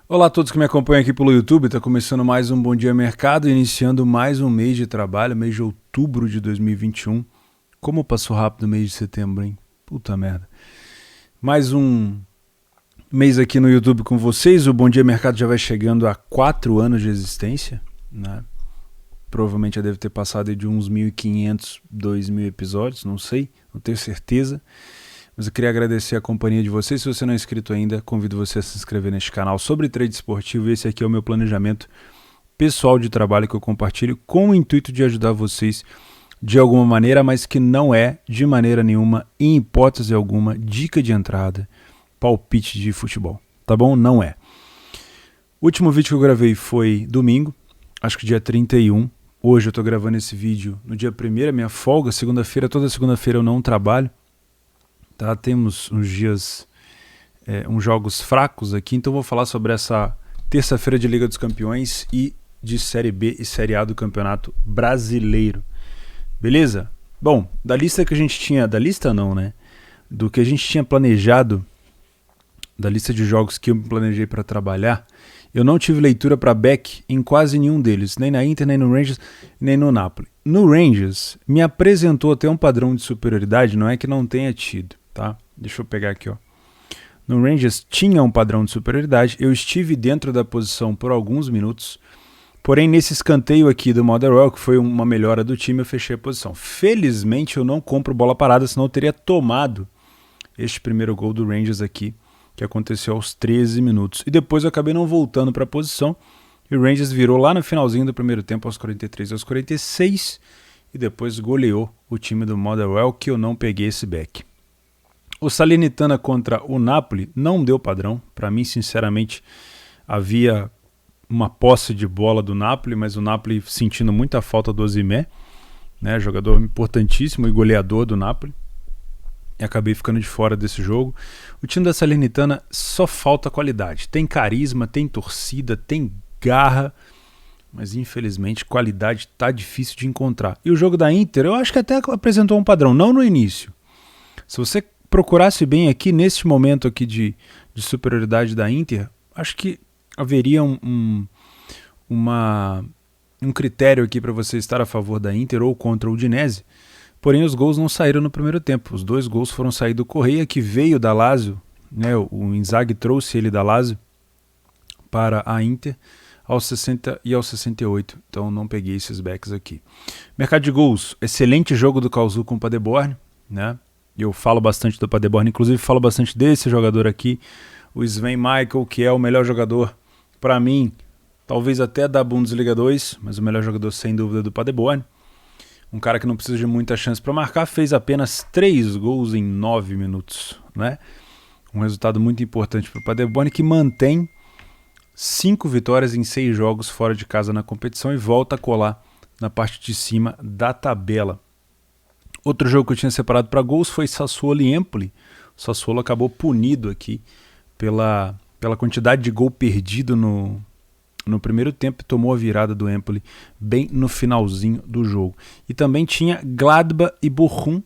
Olá a todos que me acompanham aqui pelo YouTube, está começando mais um Bom Dia Mercado, iniciando mais um mês de trabalho, mês de outubro de 2021. Como passou rápido o mês de setembro, hein? Puta merda. Mais um mês aqui no YouTube com vocês, o Bom Dia Mercado já vai chegando a 4 anos de existência, né? Provavelmente já deve ter passado de uns 1.500, 2.000 episódios, não sei, não tenho certeza. Mas eu queria agradecer a companhia de vocês. Se você não é inscrito ainda, convido você a se inscrever neste canal sobre trade esportivo. Esse aqui é o meu planejamento pessoal de trabalho que eu compartilho com o intuito de ajudar vocês de alguma maneira, mas que não é de maneira nenhuma, em hipótese alguma, dica de entrada, palpite de futebol, tá bom? Não é. O último vídeo que eu gravei foi domingo, acho que dia 31. Hoje eu tô gravando esse vídeo no dia 1º, é minha folga. Segunda-feira, toda segunda-feira eu não trabalho. Tá, temos uns dias, uns jogos fracos aqui, então vou falar sobre essa terça-feira de Liga dos Campeões e de Série B e Série A do Campeonato Brasileiro. Beleza? Bom, da lista que a gente tinha, da lista não, né? Do que a gente tinha planejado, da lista de jogos que eu planejei para trabalhar, eu não tive leitura para back em quase nenhum deles, nem na Inter, nem no Rangers, nem no Napoli. No Rangers, me apresentou até um padrão de superioridade, não é que não tenha tido. Tá? Deixa eu pegar aqui, ó. No Rangers tinha um padrão de superioridade, eu estive dentro da posição por alguns minutos, porém nesse escanteio aqui do Motherwell, que foi uma melhora do time, eu fechei a posição. Felizmente eu não compro bola parada, senão eu teria tomado este primeiro gol do Rangers aqui, que aconteceu aos 13 minutos. E depois eu acabei não voltando para a posição, e o Rangers virou lá no finalzinho do primeiro tempo, aos 43 aos 46, e depois goleou o time do Motherwell, que eu não peguei esse back. O Salernitana contra o Napoli não deu padrão. Para mim, sinceramente, havia uma posse de bola do Napoli, mas o Napoli sentindo muita falta do Osimhen, né, jogador importantíssimo e goleador do Napoli. E acabei ficando de fora desse jogo. O time da Salernitana só falta qualidade. Tem carisma, tem torcida, tem garra, mas infelizmente qualidade tá difícil de encontrar. E o jogo da Inter, eu acho que até apresentou um padrão, não no início. Se você procurasse bem aqui, neste momento aqui de superioridade da Inter, acho que haveria um critério aqui para você estar a favor da Inter ou contra o Udinese, porém os gols não saíram no primeiro tempo. Os 2 gols foram sair do Correia, que veio da Lazio, né? O Inzaghi trouxe ele da Lazio para a Inter aos 60 e aos 68, então não peguei esses backs aqui. Mercado de gols, excelente jogo do Causou com o Paderborn, né? Eu falo bastante do Paderborn, inclusive falo bastante desse jogador aqui, o Sven Michael, que é o melhor jogador, para mim, talvez até da Bundesliga 2, mas o melhor jogador sem dúvida do Paderborn. Um cara que não precisa de muita chance para marcar, fez apenas 3 gols em 9 minutos. Né? Um resultado muito importante para o Paderborn, que mantém 5 vitórias em 6 jogos fora de casa na competição e volta a colar na parte de cima da tabela. Outro jogo que eu tinha separado para gols foi Sassuolo e Empoli. O Sassuolo acabou punido aqui pela quantidade de gol perdido no primeiro tempo e tomou a virada do Empoli bem no finalzinho do jogo. E também tinha Gladbach e Bochum,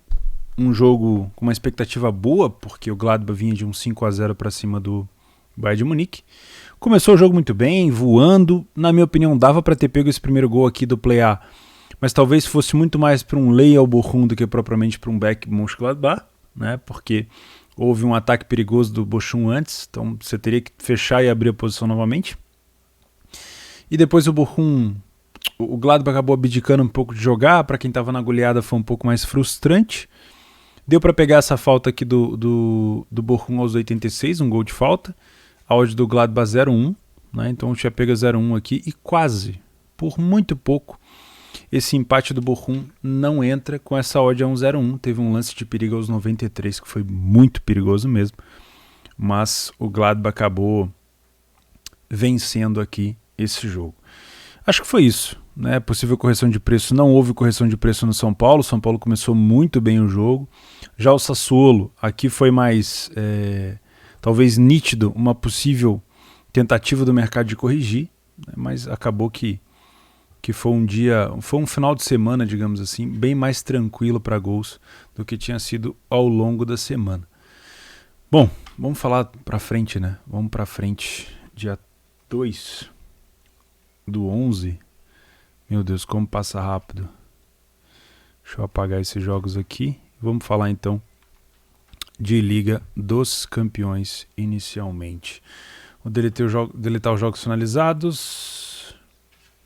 um jogo com uma expectativa boa, porque o Gladbach vinha de um 5-0 para cima do Bayern de Munique. Começou o jogo muito bem, voando. Na minha opinião, dava para ter pego esse primeiro gol aqui do Play A, mas talvez fosse muito mais para um Leia ao Bochum do que propriamente para um Beck Mönchengladbach, né? Porque houve um ataque perigoso do Bochum antes, então você teria que fechar e abrir a posição novamente. E depois o Bochum, o Gladbach acabou abdicando um pouco de jogar, para quem estava na goleada foi um pouco mais frustrante. Deu para pegar essa falta aqui do Bochum aos 86, um gol de falta. A odd do Gladbach 0-1, né? Então eu tinha pego 0-1 aqui e quase, por muito pouco, esse empate do Bochum não entra com essa odd a 1-0-1. Teve um lance de perigo aos 93, que foi muito perigoso mesmo. Mas o Gladbach acabou vencendo aqui esse jogo. Acho que foi isso. Né? Possível correção de preço. Não houve correção de preço no São Paulo. São Paulo começou muito bem o jogo. Já o Sassuolo, aqui foi mais, talvez nítido, uma possível tentativa do mercado de corrigir. Né? Mas acabou que foi um final de semana, digamos assim, bem mais tranquilo para gols do que tinha sido ao longo da semana. Bom, vamos falar para frente, né? Vamos para frente. Dia 2/11. Meu Deus, como passa rápido. Deixa eu apagar esses jogos aqui. Vamos falar então de Liga dos Campeões inicialmente. Vou deletar os jogos finalizados.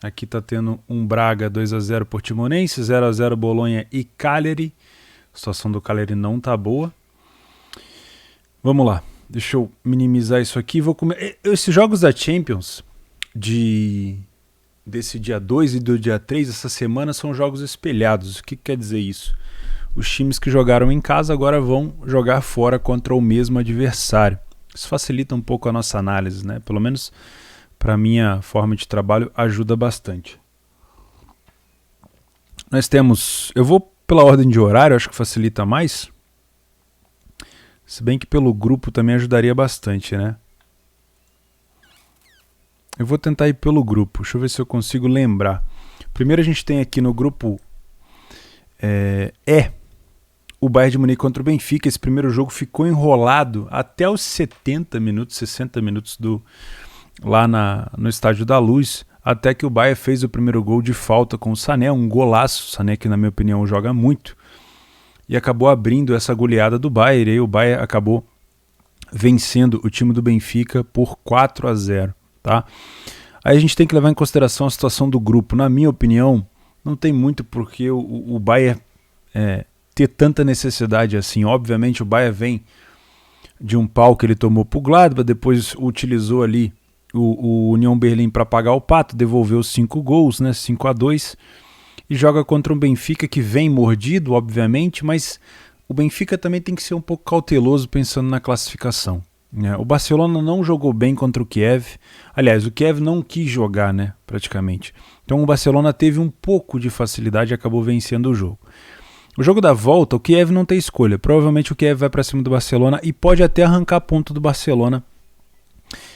Aqui tá tendo um Braga 2-0 Portimonense, 0-0 Bolonha e Cagliari. A situação do Cagliari não tá boa. Vamos lá. Deixa eu minimizar isso aqui. Esses jogos da Champions desse dia 2 e do dia 3, essa semana, são jogos espelhados. O que quer dizer isso? Os times que jogaram em casa agora vão jogar fora contra o mesmo adversário. Isso facilita um pouco a nossa análise, né? Pelo menos para minha forma de trabalho ajuda bastante. Nós temos... Eu vou pela ordem de horário, acho que facilita mais. Se bem que pelo grupo também ajudaria bastante, né? Eu vou tentar ir pelo grupo. Deixa eu ver se eu consigo lembrar. Primeiro a gente tem aqui no grupo o Bayern de Munique contra o Benfica. Esse primeiro jogo ficou enrolado até os 70 minutos, 60 minutos lá no Estádio da Luz, até que o Bayern fez o primeiro gol de falta com o Sané, um golaço. O Sané, que na minha opinião joga muito, e acabou abrindo essa goleada do Bayern, e aí o Bayern acabou vencendo o time do Benfica por 4-0, tá? Aí a gente tem que levar em consideração a situação do grupo. Na minha opinião, não tem muito porque o Bayern ter tanta necessidade assim. Obviamente o Bayern vem de um pau que ele tomou pro Gladbach, depois utilizou ali o União Berlim para pagar o pato, devolveu 5 gols, né, 5-2, e joga contra um Benfica que vem mordido, obviamente, mas o Benfica também tem que ser um pouco cauteloso pensando na classificação, né? O Barcelona não jogou bem contra o Kiev, aliás, o Kiev não quis jogar, né, praticamente. Então o Barcelona teve um pouco de facilidade e acabou vencendo o jogo. O jogo da volta, o Kiev não tem escolha. Provavelmente o Kiev vai para cima do Barcelona e pode até arrancar ponto do Barcelona.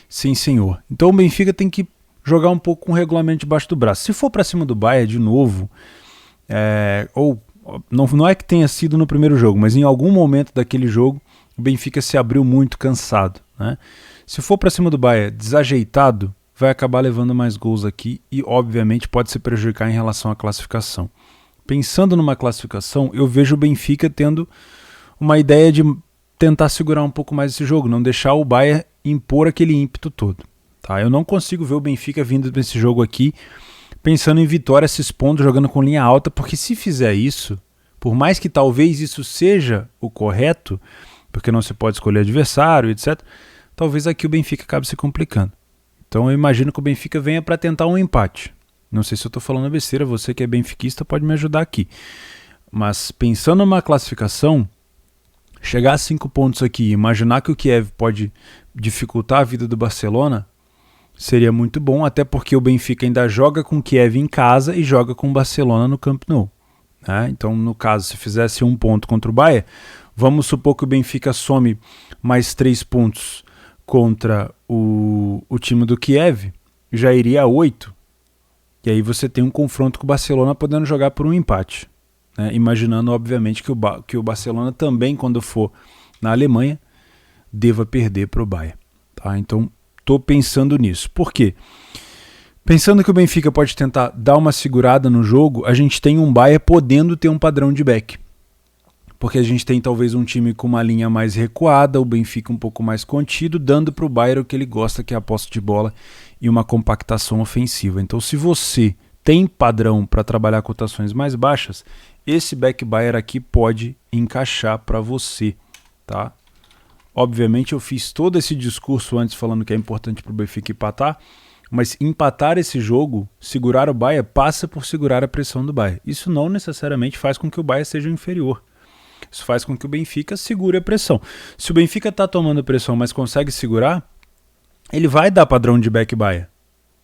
Sim, senhor. Então o Benfica tem que jogar um pouco com o regulamento debaixo do braço. Se for para cima do Bayern de novo, não é que tenha sido no primeiro jogo, mas em algum momento daquele jogo o Benfica se abriu muito cansado, né? Se for para cima do Bayern desajeitado, vai acabar levando mais gols aqui e obviamente pode se prejudicar em relação à classificação. Pensando numa classificação, eu vejo o Benfica tendo uma ideia de tentar segurar um pouco mais esse jogo, não deixar o Bayern impor aquele ímpeto todo, tá? Eu não consigo ver o Benfica vindo desse jogo aqui pensando em vitória, se expondo, jogando com linha alta, porque se fizer isso, por mais que talvez isso seja o correto, porque não se pode escolher adversário, etc., talvez aqui o Benfica acabe se complicando. Então eu imagino que o Benfica venha para tentar um empate. Não sei se eu estou falando besteira, você que é benfiquista pode me ajudar aqui. Mas pensando numa classificação, chegar a 5 pontos aqui e imaginar que o Kiev pode dificultar a vida do Barcelona seria muito bom, até porque o Benfica ainda joga com o Kiev em casa e joga com o Barcelona no Camp Nou, né? Então, no caso, se fizesse 1 ponto contra o Bayern, vamos supor que o Benfica some mais 3 pontos contra o time do Kiev, já iria a 8. E aí você tem um confronto com o Barcelona podendo jogar por um empate, né? Imaginando, obviamente, que o Barcelona também, quando for na Alemanha, deva perder para o Bayern, tá? Então, estou pensando nisso. Por quê? Pensando que o Benfica pode tentar dar uma segurada no jogo, a gente tem um Bayern podendo ter um padrão de back. Porque a gente tem talvez um time com uma linha mais recuada, o Benfica um pouco mais contido, dando para o Bayern o que ele gosta, que é a posse de bola e uma compactação ofensiva. Então, se você tem padrão para trabalhar cotações mais baixas, esse back Bayern aqui pode encaixar para você, tá? Obviamente eu fiz todo esse discurso antes falando que é importante para o Benfica empatar, mas empatar esse jogo, segurar o Bayern, passa por segurar a pressão do Bayern. Isso não necessariamente faz com que o Bayern seja inferior. Isso faz com que o Benfica segure a pressão. Se o Benfica está tomando pressão, mas consegue segurar, ele vai dar padrão de back Bayern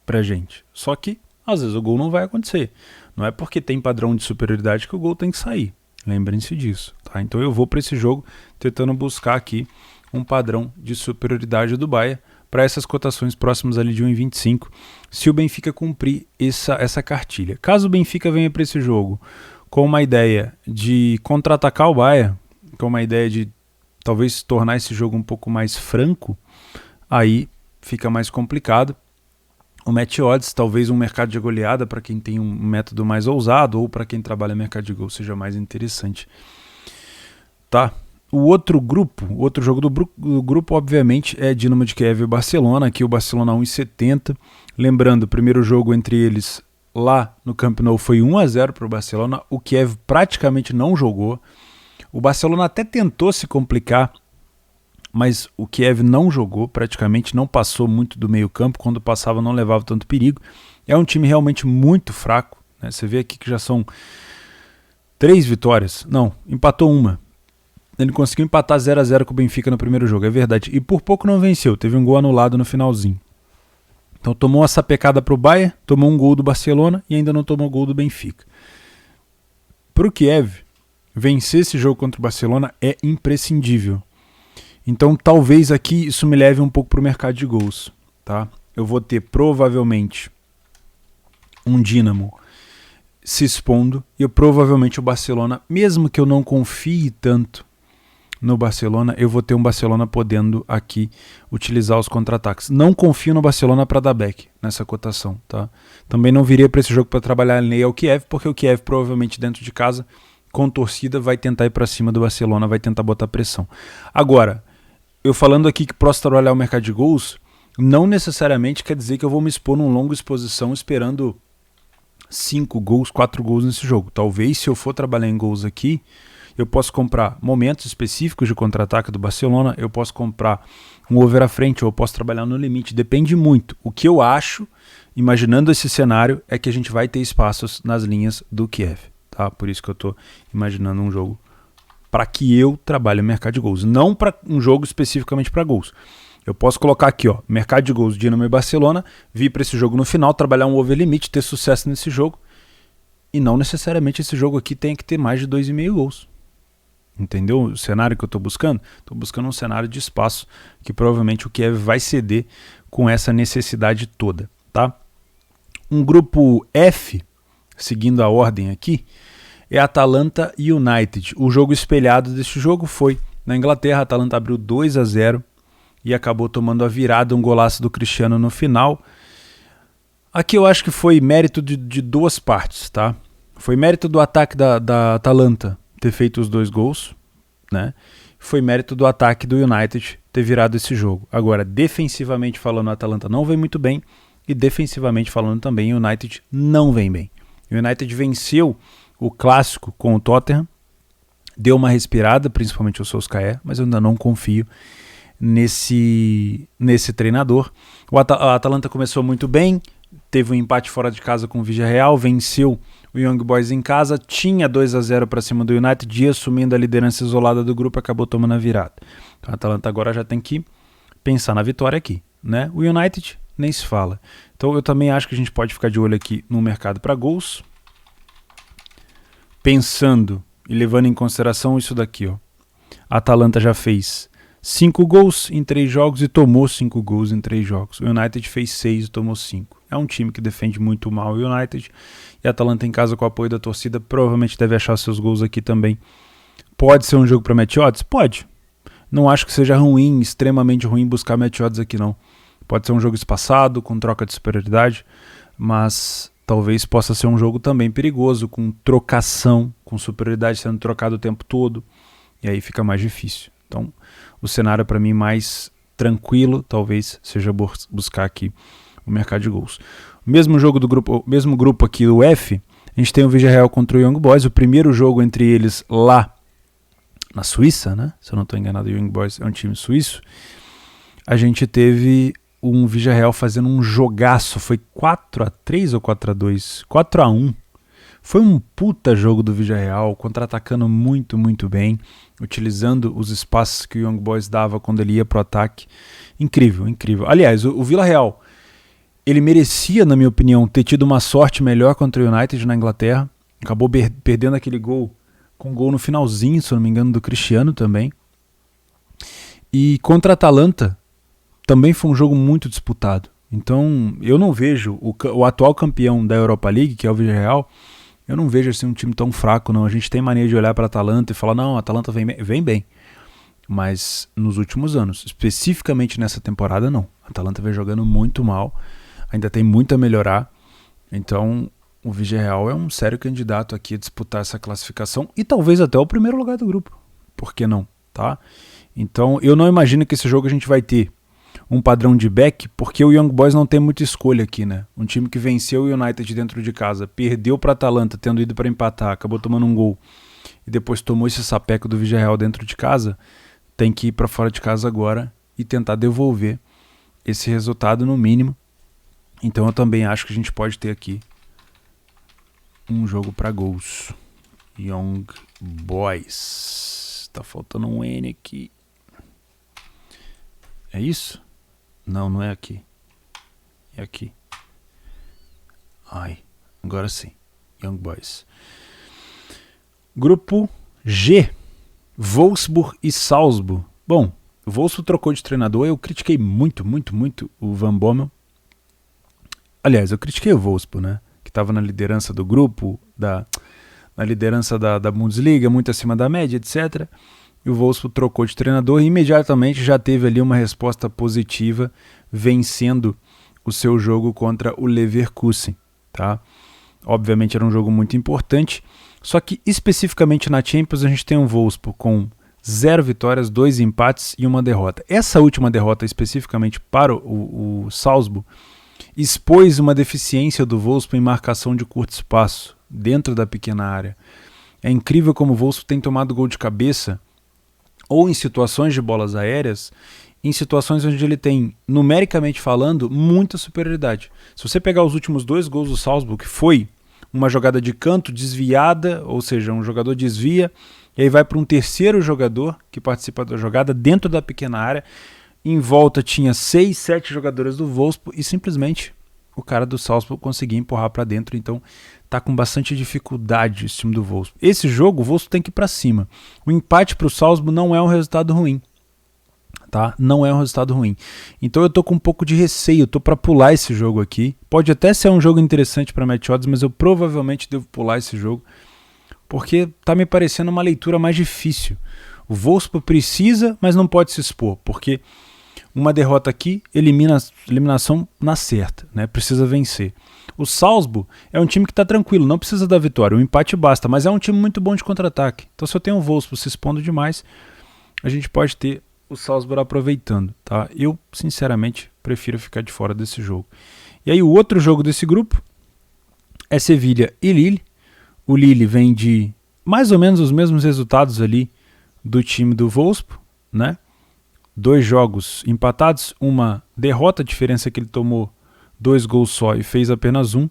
pra gente. Só que, às vezes, o gol não vai acontecer. Não é porque tem padrão de superioridade que o gol tem que sair. Lembrem-se disso, tá? Então eu vou para esse jogo tentando buscar aqui um padrão de superioridade do Bayern para essas cotações próximas ali de 1,25, se o Benfica cumprir essa cartilha. Caso o Benfica venha para esse jogo com uma ideia de contra-atacar o Bayern, com uma ideia de talvez tornar esse jogo um pouco mais franco, aí fica mais complicado. o match odds, talvez um mercado de goleada para quem tem um método mais ousado ou para quem trabalha mercado de gol seja mais interessante. Tá? O outro jogo do grupo, obviamente, é Dinamo de Kiev e Barcelona. Aqui o Barcelona 1,70. Lembrando, o primeiro jogo entre eles lá no Camp Nou foi 1-0 para o Barcelona. O Kiev praticamente não jogou. O Barcelona até tentou se complicar, mas o Kiev não jogou, praticamente não passou muito do meio campo. Quando passava não levava tanto perigo. É um time realmente muito fraco, né? Você vê aqui que já são 3 vitórias. Não, empatou uma. Ele conseguiu empatar 0-0 com o Benfica no primeiro jogo, é verdade. E por pouco não venceu, teve um gol anulado no finalzinho. Então tomou essa pecada para o Bayern, tomou um gol do Barcelona e ainda não tomou gol do Benfica. Para o Kiev, vencer esse jogo contra o Barcelona é imprescindível. Então talvez aqui isso me leve um pouco para o mercado de gols. Tá? Eu vou ter provavelmente um Dinamo se expondo e provavelmente o Barcelona, mesmo que eu não confie tanto no Barcelona, eu vou ter um Barcelona podendo aqui utilizar os contra-ataques. Não confio no Barcelona para dar back nessa cotação. Tá? Também não viria para esse jogo para trabalhar alheio ao Kiev, porque o Kiev provavelmente dentro de casa, com torcida, vai tentar ir para cima do Barcelona, vai tentar botar pressão. Agora, eu falando aqui que posso trabalhar o mercado de gols, não necessariamente quer dizer que eu vou me expor numa longa exposição esperando 5 gols, 4 gols nesse jogo. Talvez se eu for trabalhar em gols aqui, eu posso comprar momentos específicos de contra-ataque do Barcelona, eu posso comprar um over à frente, ou eu posso trabalhar no limite, depende muito. O que eu acho, imaginando esse cenário, é que a gente vai ter espaços nas linhas do Kiev. Tá? Por isso que eu estou imaginando um jogo para que eu trabalhe o mercado de gols, não para um jogo especificamente para gols. Eu posso colocar aqui, ó, mercado de gols, Dinamo e Barcelona, vir para esse jogo no final, trabalhar um over limite, ter sucesso nesse jogo, e não necessariamente esse jogo aqui tem que ter mais de 2,5 gols. Entendeu o cenário que eu estou buscando? Estou buscando um cenário de espaço que provavelmente o Kiev vai ceder com essa necessidade toda. Tá? Um grupo F, seguindo a ordem aqui, é Atalanta e United. O jogo espelhado desse jogo foi na Inglaterra. A Atalanta abriu 2-0 e acabou tomando a virada, um golaço do Cristiano no final. Aqui eu acho que foi mérito de duas partes. Tá? Foi mérito do ataque da Atalanta ter feito os 2 gols, né? Foi mérito do ataque do United ter virado esse jogo. Agora, defensivamente falando, a Atalanta não vem muito bem, e defensivamente falando também, o United não vem bem. O United venceu o clássico com o Tottenham, deu uma respirada, principalmente o Solskjaer, mas eu ainda não confio nesse treinador. A Atalanta começou muito bem, teve um empate fora de casa com o Villarreal, venceu o Young Boys em casa, tinha 2-0 para cima do United, e assumindo a liderança isolada do grupo, acabou tomando a virada. Então a Atalanta agora já tem que pensar na vitória aqui, né? O United nem se fala. Então eu também acho que a gente pode ficar de olho aqui no mercado para gols, pensando e levando em consideração isso daqui, ó. A Atalanta já fez 5 gols em 3 jogos e tomou 5 gols em 3 jogos. O United fez 6 e tomou 5. É um time que defende muito mal o United. E a Atalanta em casa com o apoio da torcida provavelmente deve achar seus gols aqui também. Pode ser um jogo para match odds? Pode. Não acho que seja ruim, extremamente ruim buscar match odds aqui não. Pode ser um jogo espaçado, com troca de superioridade, mas talvez possa ser um jogo também perigoso, com trocação, com superioridade sendo trocado o tempo todo. E aí fica mais difícil. Então o cenário para mim mais tranquilo talvez seja buscar aqui o mercado de gols. O mesmo grupo aqui do F, a gente tem o Villarreal contra o Young Boys, o primeiro jogo entre eles lá na Suíça, né? Se eu não estou enganado, o Young Boys é um time suíço. A gente teve um Villarreal fazendo um jogaço, foi 4-3 ou 4-2? 4-1. Foi um puta jogo do Villarreal, contra-atacando muito, muito bem, utilizando os espaços que o Young Boys dava quando ele ia pro ataque. Incrível, incrível. Aliás, o Villarreal, ele merecia, na minha opinião, ter tido uma sorte melhor contra o United na Inglaterra. Acabou perdendo aquele gol, com um gol no finalzinho, se eu não me engano, do Cristiano também. E contra a Atalanta, também foi um jogo muito disputado. Então, eu não vejo o atual campeão da Europa League, que é o Villarreal, eu não vejo assim um time tão fraco, não. A gente tem mania de olhar para a Atalanta e falar, não, a Atalanta vem bem. Mas nos últimos anos, especificamente nessa temporada, não. A Atalanta vem jogando muito mal. ainda tem muito a melhorar. Então o Villarreal é um sério candidato aqui a disputar essa classificação e talvez até o primeiro lugar do grupo. Por que não? Tá? Então eu não imagino que esse jogo a gente vai ter um padrão de back, porque o Young Boys não tem muita escolha aqui, né? Um time que venceu o United dentro de casa, perdeu para Atalanta, tendo ido para empatar, acabou tomando um gol e depois tomou esse sapeco do Villarreal dentro de casa, tem que ir para fora de casa agora e tentar devolver esse resultado no mínimo. Então eu também acho que a gente pode ter aqui um jogo para gols. Young Boys. Tá faltando um N aqui. É isso? Não, não é aqui. É aqui. Ai, agora sim. Young Boys. Grupo G. Wolfsburg e Salzburg. Bom, o Wolfsburg trocou de treinador. Eu critiquei muito o Van Bommel. Aliás, eu critiquei o Wolfsburg, né? Que estava na liderança do grupo, na liderança da Bundesliga, muito acima da média, etc. E o Wolfsburg trocou de treinador e imediatamente já teve ali uma resposta positiva, vencendo o seu jogo contra o Leverkusen, tá? Obviamente era um jogo muito importante, só que especificamente na Champions a gente tem um Wolfsburg com 0 vitórias, 2 empates e 1 derrota. Essa última derrota especificamente para o Salzburg expôs uma deficiência do Wolfsburg em marcação de curto espaço, dentro da pequena área. É incrível como o Wolfsburg tem tomado gol de cabeça ou em situações de bolas aéreas, em situações onde ele tem, numericamente falando, muita superioridade. Se você pegar os últimos 2 gols do Salzburg, que foi uma jogada de canto desviada, ou seja, um jogador desvia, e aí vai para um terceiro jogador que participa da jogada dentro da pequena área, em volta tinha 6, 7 jogadores do Wolfsburg e simplesmente o cara do Salzburg conseguia empurrar para dentro, então tá com bastante dificuldade esse time do Wolfsburg. Esse jogo o Wolfsburg tem que ir para cima. O empate para o Salzburg não é um resultado ruim, tá? Não é um resultado ruim. Então eu tô com um pouco de receio, tô para pular esse jogo aqui. Pode até ser um jogo interessante para match odds, mas eu provavelmente devo pular esse jogo, porque tá me parecendo uma leitura mais difícil. O Wolfsburg precisa, mas não pode se expor, porque uma derrota aqui, eliminação na certa, né? Precisa vencer. O Salzburg é um time que está tranquilo, não precisa da vitória, o empate basta, mas é um time muito bom de contra-ataque. Então se eu tenho o Wolfsburg se expondo demais, a gente pode ter o Salzburg aproveitando, tá? Eu, sinceramente, prefiro ficar de fora desse jogo. E aí o outro jogo desse grupo é Sevilha e Lille. O Lille vem de mais ou menos os mesmos resultados ali do time do Wolfsburg, né? 2 jogos empatados, uma derrota, a diferença é que ele tomou 2 gols só e fez apenas 1.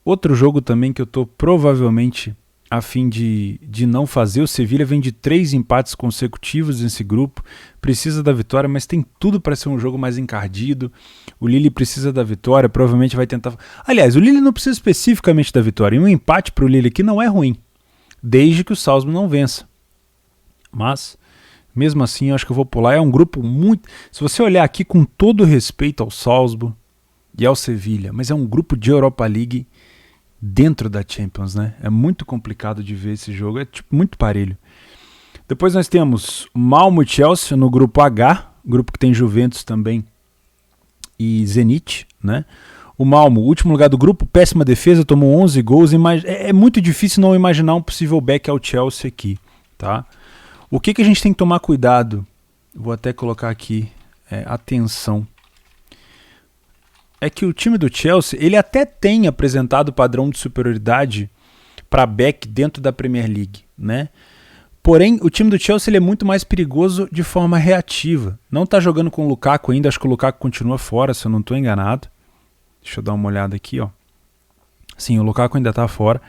Outro jogo também que eu estou provavelmente a fim de não fazer, o Sevilha vem de 3 empates consecutivos nesse grupo, precisa da vitória, mas tem tudo para ser um jogo mais encardido. O Lille precisa da vitória, provavelmente vai tentar... Aliás, o Lille não precisa especificamente da vitória, e um empate para o Lille aqui não é ruim, desde que o Salzburg não vença. Mas... mesmo assim, eu acho que eu vou pular. É um grupo muito... Se você olhar aqui com todo respeito ao Salzburg e ao Sevilha, mas é um grupo de Europa League dentro da Champions, né? É muito complicado de ver esse jogo, é tipo muito parelho. Depois nós temos Malmo e Chelsea no grupo H, grupo que tem Juventus também e Zenit, né? O Malmo, último lugar do grupo, péssima defesa, tomou 11 gols. É muito difícil não imaginar um possível back ao Chelsea aqui, tá? O que a gente tem que tomar cuidado, vou até colocar aqui, atenção, é que o time do Chelsea, ele até tem apresentado padrão de superioridade para back dentro da Premier League, né? Porém, o time do Chelsea ele é muito mais perigoso de forma reativa. Não está jogando com o Lukaku ainda, acho que o Lukaku continua fora, se eu não estou enganado. Deixa eu dar uma olhada aqui, ó. Sim, o Lukaku ainda está fora.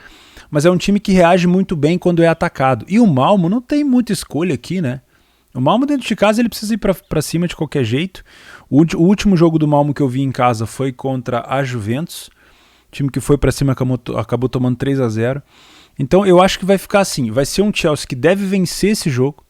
Mas é um time que reage muito bem quando é atacado. E o Malmo não tem muita escolha aqui, né? O Malmo dentro de casa ele precisa ir para cima de qualquer jeito. O último jogo do Malmo que eu vi em casa foi contra a Juventus. O time que foi para cima acabou tomando 3-0. Então eu acho que vai ficar assim. Vai ser um Chelsea que deve vencer esse jogo.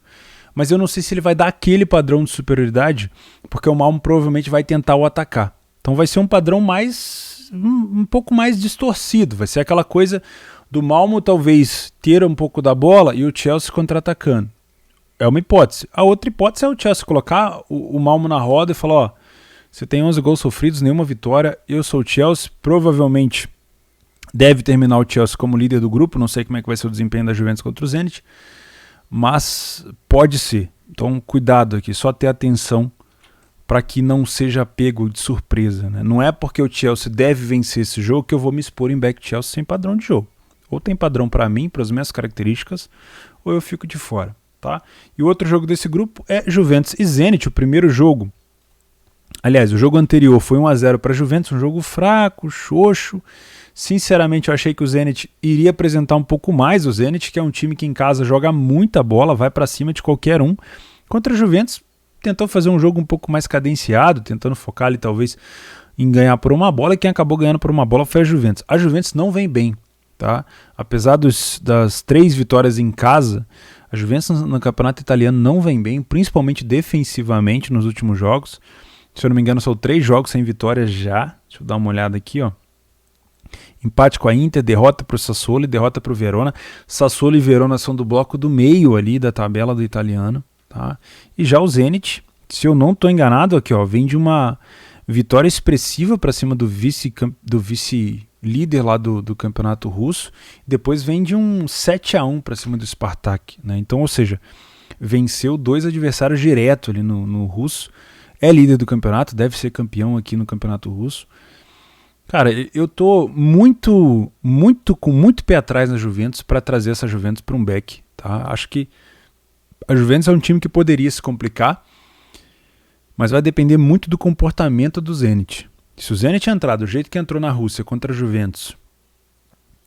Mas eu não sei se ele vai dar aquele padrão de superioridade. Porque o Malmo provavelmente vai tentar o atacar. Então vai ser um padrão mais... um pouco mais distorcido. Vai ser aquela coisa... do Malmo talvez ter um pouco da bola e o Chelsea contra-atacando. É uma hipótese. A outra hipótese é o Chelsea colocar o Malmo na roda e falar, ó, Você tem 11 gols sofridos, nenhuma vitória. Eu sou o Chelsea, provavelmente deve terminar o Chelsea como líder do grupo. Não sei como é que vai ser o desempenho da Juventus contra o Zenit, mas pode ser. Então cuidado aqui, só ter atenção para que não seja pego de surpresa, né? Não é porque o Chelsea deve vencer esse jogo que eu vou me expor em back Chelsea sem padrão de jogo. Ou tem padrão para mim, para as minhas características, ou eu fico de fora, tá? E o outro jogo desse grupo é Juventus e Zenit, o primeiro jogo. Aliás, o jogo anterior foi 1-0 para a Juventus, um jogo fraco, xoxo. Sinceramente, eu achei que o Zenit iria apresentar um pouco mais. O Zenit, que é um time que em casa joga muita bola, vai para cima de qualquer um. Contra a Juventus, tentou fazer um jogo um pouco mais cadenciado, tentando focar ali talvez em ganhar por uma bola, e quem acabou ganhando por uma bola foi a Juventus. A Juventus não vem bem, tá? Apesar das 3 vitórias em casa, a Juventus no campeonato italiano não vem bem, principalmente defensivamente nos últimos jogos. Se eu não me engano, são 3 jogos sem vitória já. Deixa eu dar uma olhada aqui, ó. Empate com a Inter, derrota para o Sassuolo e derrota para o Verona. Sassuolo e Verona são do bloco do meio ali da tabela do italiano, tá? E já o Zenit, se eu não estou enganado aqui, ó, vem de uma vitória expressiva para cima do vice-líder lá do campeonato russo. Depois vem de um 7-1 para cima do Spartak, né? Então, ou seja, venceu 2 adversários direto ali no russo. É líder do campeonato, deve ser campeão aqui no campeonato russo. Cara, eu tô com muito pé atrás na Juventus para trazer essa Juventus para um back, tá? Acho que a Juventus é um time que poderia se complicar, mas vai depender muito do comportamento do Zenit. Se o Zenit entrar do jeito que entrou na Rússia contra a Juventus,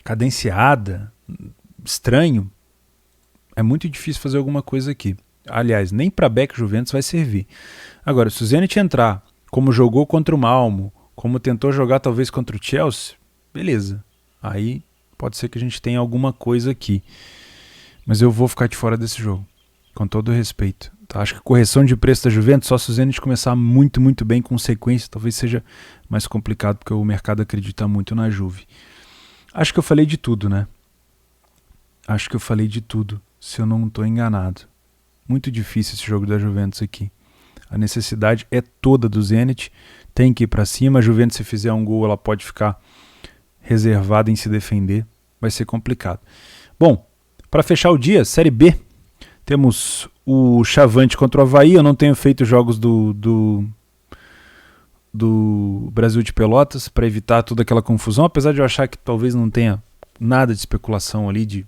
cadenciada, estranho, é muito difícil fazer alguma coisa aqui. Aliás, nem para back Juventus vai servir. Agora, se o Zenit entrar como jogou contra o Malmo, como tentou jogar talvez contra o Chelsea, beleza. Aí pode ser que a gente tenha alguma coisa aqui. Mas eu vou ficar de fora desse jogo, com todo o respeito. Tá? Acho que a correção de preço da Juventus, só se o Zenit começar muito bem com sequência, talvez seja mais complicado, porque o mercado acredita muito na Juve. Acho que eu falei de tudo, né? Acho que eu falei de tudo, se eu não estou enganado. Muito difícil esse jogo da Juventus aqui. A necessidade é toda do Zenit, tem que ir para cima. A Juventus, se fizer um gol, ela pode ficar reservada em se defender. Vai ser complicado. Bom, para fechar o dia, Série B, temos o Chavante contra o Avaí. Eu não tenho feito jogos do Brasil de Pelotas para evitar toda aquela confusão, apesar de eu achar que talvez não tenha nada de especulação ali,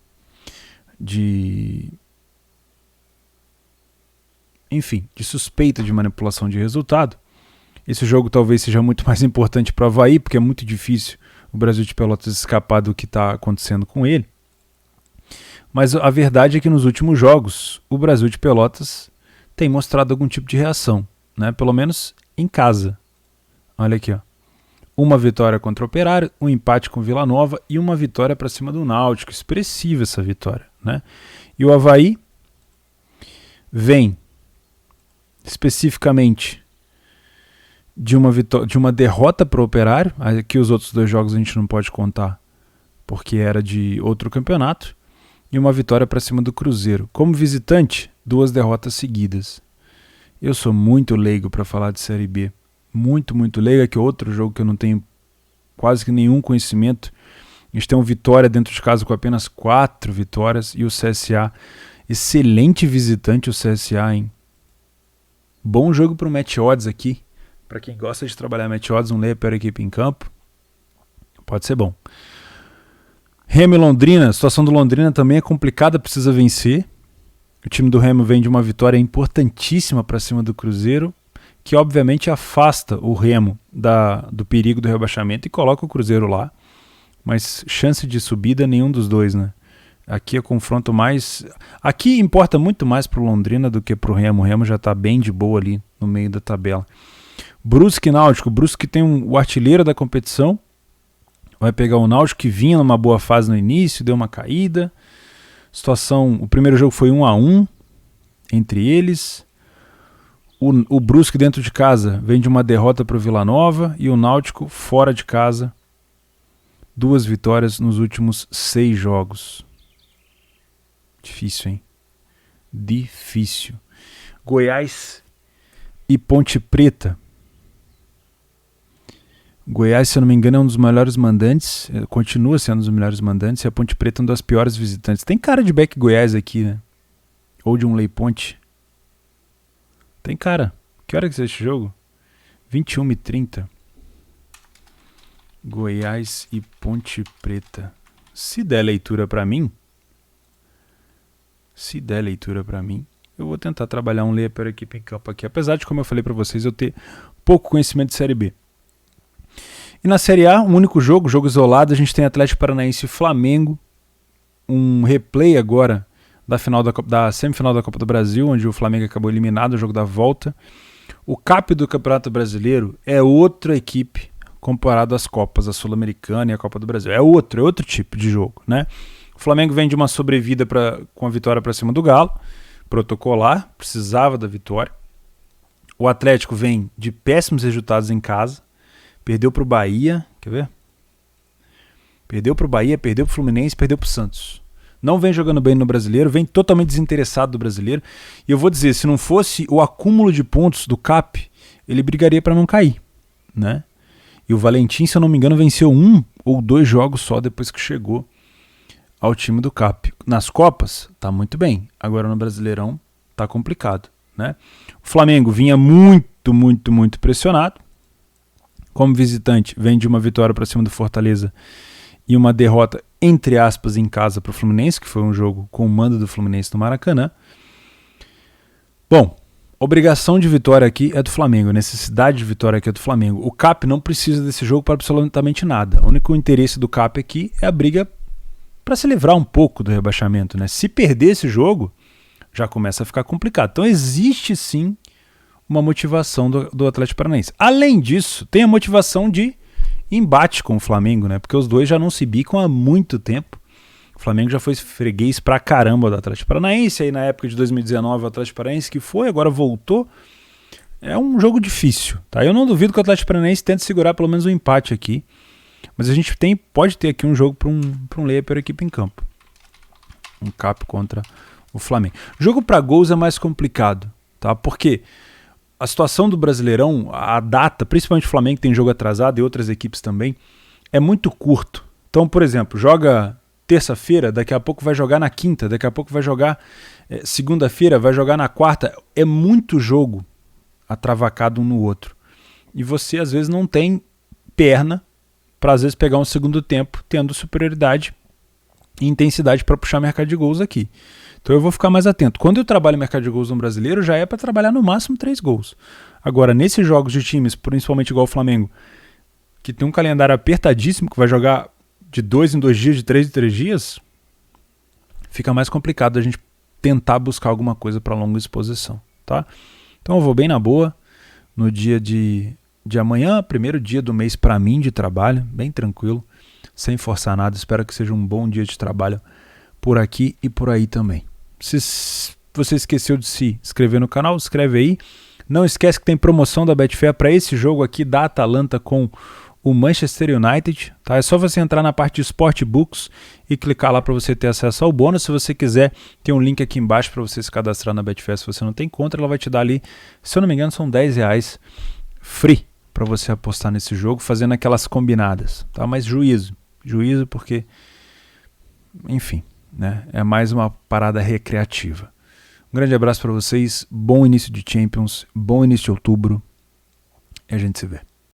enfim, de suspeita de manipulação de resultado. Esse jogo talvez seja muito mais importante para o Avaí, porque é muito difícil o Brasil de Pelotas escapar do que está acontecendo com ele. Mas a verdade é que nos últimos jogos, o Brasil de Pelotas tem mostrado algum tipo de reação, né? Pelo menos em casa. Olha aqui, ó. Uma vitória contra o Operário, um empate com o Vila Nova e uma vitória para cima do Náutico. Expressiva essa vitória, né? E o Avaí vem especificamente de uma derrota para o Operário. Aqui os outros 2 jogos a gente não pode contar porque era de outro campeonato, e uma vitória para cima do Cruzeiro. Como visitante, 2 derrotas seguidas. Eu sou muito leigo para falar de Série B, muito leigo. Aqui outro jogo que eu não tenho quase que nenhum conhecimento. A gente tem um Vitória dentro de casa com apenas 4 vitórias, e o CSA, excelente visitante o CSA, hein? Bom jogo para o Match Odds aqui. Para quem gosta de trabalhar Match Odds, não leia a pior equipe em campo. Pode ser bom. Remo e Londrina. A situação do Londrina também é complicada, precisa vencer. O time do Remo vem de uma vitória importantíssima para cima do Cruzeiro, que obviamente afasta o Remo do perigo do rebaixamento e coloca o Cruzeiro lá. Mas chance de subida nenhum dos dois, né? Aqui é confronto mais... Aqui importa muito mais pro Londrina do que pro Remo. O Remo já tá bem de boa ali no meio da tabela. Brusque e Náutico. Brusque tem o artilheiro da competição. Vai pegar o Náutico, que vinha numa boa fase no início, deu uma caída. O primeiro jogo foi 1-1 entre eles. O Brusque dentro de casa vem de uma derrota pro Vila Nova, e o Náutico fora de casa, 2 vitórias nos últimos 6 jogos. Difícil, hein? Difícil. Goiás e Ponte Preta. Goiás, se eu não me engano, é um dos melhores mandantes, continua sendo um dos melhores mandantes, e a Ponte Preta é uma das piores visitantes. Tem cara de Beck Goiás aqui, né? Ou de um Lei Ponte. Tem cara. Que hora que é esse jogo? 21h30. Goiás e Ponte Preta. Se der leitura pra mim, eu vou tentar trabalhar um layer per equipe em campo aqui. Apesar de, como eu falei pra vocês, eu ter pouco conhecimento de Série B. E na Série A, um único jogo isolado, a gente tem Atlético Paranaense e Flamengo. Um replay agora da semifinal da Copa do Brasil, onde o Flamengo acabou eliminado, o jogo da volta. O CAP do Campeonato Brasileiro é outra equipe comparado às Copas, a Sul-Americana e a Copa do Brasil. É outro tipo de jogo, né? O Flamengo vem de uma sobrevida com a vitória para cima do Galo, protocolar, precisava da vitória. O Atlético vem de péssimos resultados em casa, perdeu para o Bahia, quer ver? Perdeu para o Bahia, perdeu para o Fluminense, perdeu para o Santos. Não vem jogando bem no Brasileiro, vem totalmente desinteressado do Brasileiro. E eu vou dizer, se não fosse o acúmulo de pontos do CAP, ele brigaria para não cair, né? E o Valentim, se eu não me engano, venceu 1 ou 2 jogos só depois que chegou ao time do CAP. Nas Copas, tá muito bem. Agora no Brasileirão, tá complicado, né? O Flamengo vinha muito pressionado. Como visitante, vem de uma vitória para cima do Fortaleza e uma derrota, entre aspas, em casa para o Fluminense, que foi um jogo com o mando do Fluminense no Maracanã. Bom, obrigação de vitória aqui é do Flamengo, necessidade de vitória aqui é do Flamengo. O CAP não precisa desse jogo para absolutamente nada. O único interesse do CAP aqui é a briga para se livrar um pouco do rebaixamento, né? Se perder esse jogo, já começa a ficar complicado. Então existe sim uma motivação do Atlético Paranaense. Além disso, tem a motivação de embate com o Flamengo, né? Porque os dois já não se bicam há muito tempo. O Flamengo já foi freguês pra caramba do Atlético Paranaense, aí na época de 2019 o Atlético Paranaense que foi, agora voltou. É um jogo difícil, tá? Eu não duvido que o Atlético Paranaense tente segurar pelo menos um empate aqui, mas a gente pode ter aqui um jogo para um layer per equipe em campo. Um CAP contra o Flamengo. Jogo para gols é mais complicado, tá? Porque a situação do Brasileirão, a data, principalmente o Flamengo que tem jogo atrasado e outras equipes também, é muito curto. Então, por exemplo, joga terça-feira, daqui a pouco vai jogar na quinta, daqui a pouco vai jogar segunda-feira, vai jogar na quarta. É muito jogo atravacado um no outro. E você, às vezes, não tem perna para, às vezes, pegar um segundo tempo tendo superioridade e intensidade para puxar mercado de gols aqui. Então eu vou ficar mais atento. Quando eu trabalho mercado de gols no Brasileiro, já é para trabalhar no máximo 3 gols. Agora, nesses jogos de times, principalmente igual o Flamengo, que tem um calendário apertadíssimo, que vai jogar de 2 em 2 dias, de 3 em 3 dias, fica mais complicado a gente tentar buscar alguma coisa para longa exposição, tá? Então eu vou bem na boa, no dia de amanhã, primeiro dia do mês para mim de trabalho, bem tranquilo, sem forçar nada. Espero que seja um bom dia de trabalho por aqui e por aí também. Se você esqueceu de se inscrever no canal, escreve aí. Não esquece que tem promoção da Betfair para esse jogo aqui da Atalanta com o Manchester United. Tá? É só você entrar na parte de Sportbooks e clicar lá para você ter acesso ao bônus. Se você quiser, tem um link aqui embaixo para você se cadastrar na Betfair. Se você não tem conta, ela vai te dar ali, se eu não me engano, são R$10 free para você apostar nesse jogo, fazendo aquelas combinadas. Tá? Mas juízo porque, enfim, né? É mais uma parada recreativa. Um grande abraço para vocês, bom início de Champions, bom início de outubro e a gente se vê.